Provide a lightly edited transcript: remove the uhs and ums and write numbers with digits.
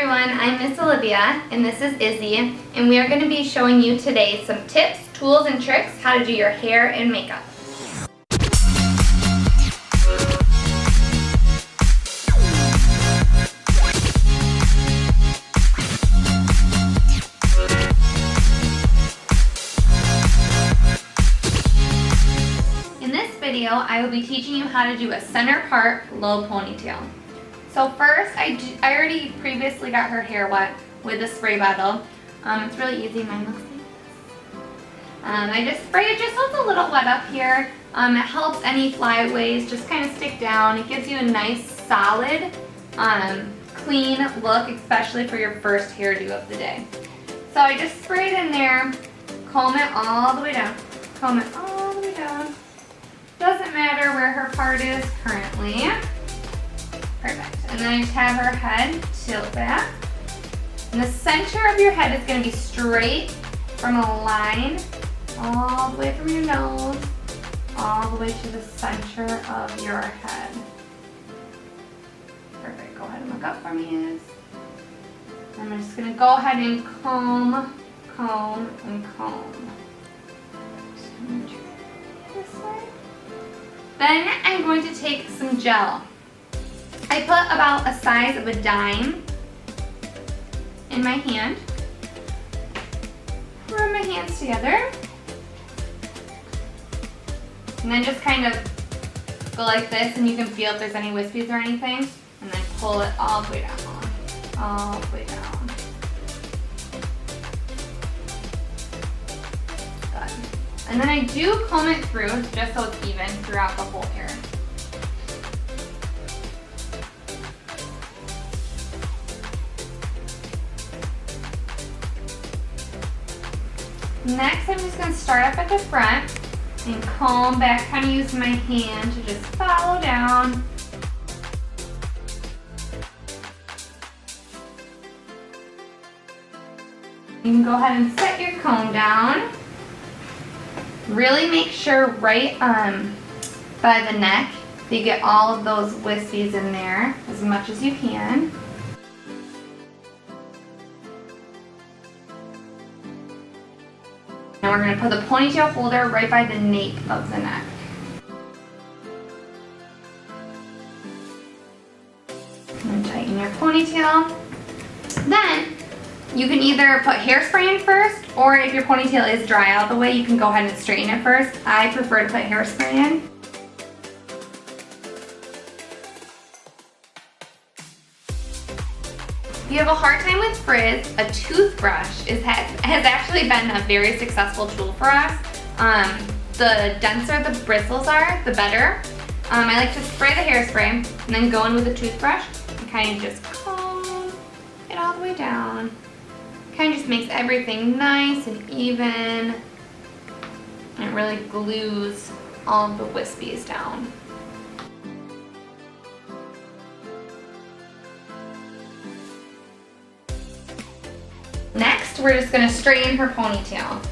everyone, I'm Miss Olivia and this is Izzy, and we are going to be showing you today some tips, tools, and tricks how to do your hair and makeup. In this video, I will be teaching you how to do a center part low ponytail. So first, I already previously got her hair wet with a spray bottle. It's really easy. Mine looks like this. I just spray it just so it's a little wet up here. It helps any flyaways just kind of stick down. It gives you a nice, solid, clean look, especially for your first hairdo of the day. So I just spray it in there, comb it all the way down. Comb it all the way down. Doesn't matter where her part is currently. Perfect. And then I just have her head tilt back. And the center of your head is going to be straight from a line all the way from your nose, all the way to the center of your head. Perfect. Go ahead and look up for me, Iz. I'm just going to go ahead and comb, comb, and comb. Just going to turn it this way. Then I'm going to take some gel. I put about a size of a dime in my hand. Rub my hands together. And then just kind of go like this, and you can feel if there's any wispies or anything. And then pull it all the way down. All the way down. Good. And then I do comb it through just so it's even throughout the whole hair. Next, I'm just going to start up at the front and comb back, kind of using my hand to just follow down. You can go ahead and set your comb down. Really make sure right by the neck that you get all of those wispies in there as much as you can. And we're going to put the ponytail holder right by the nape of the neck. And tighten your ponytail. Then you can either put hairspray in first, or if your ponytail is dry out the way, you can go ahead and straighten it first. I prefer to put hairspray in. If you have a hard time with frizz, a toothbrush has actually been a very successful tool for us. The denser the bristles are, the better. I like to spray the hairspray and then go in with a toothbrush and kind of just comb it all the way down. Kind of just makes everything nice and even. And it really glues all of the wispies down. Next, we're just going to straighten her ponytail.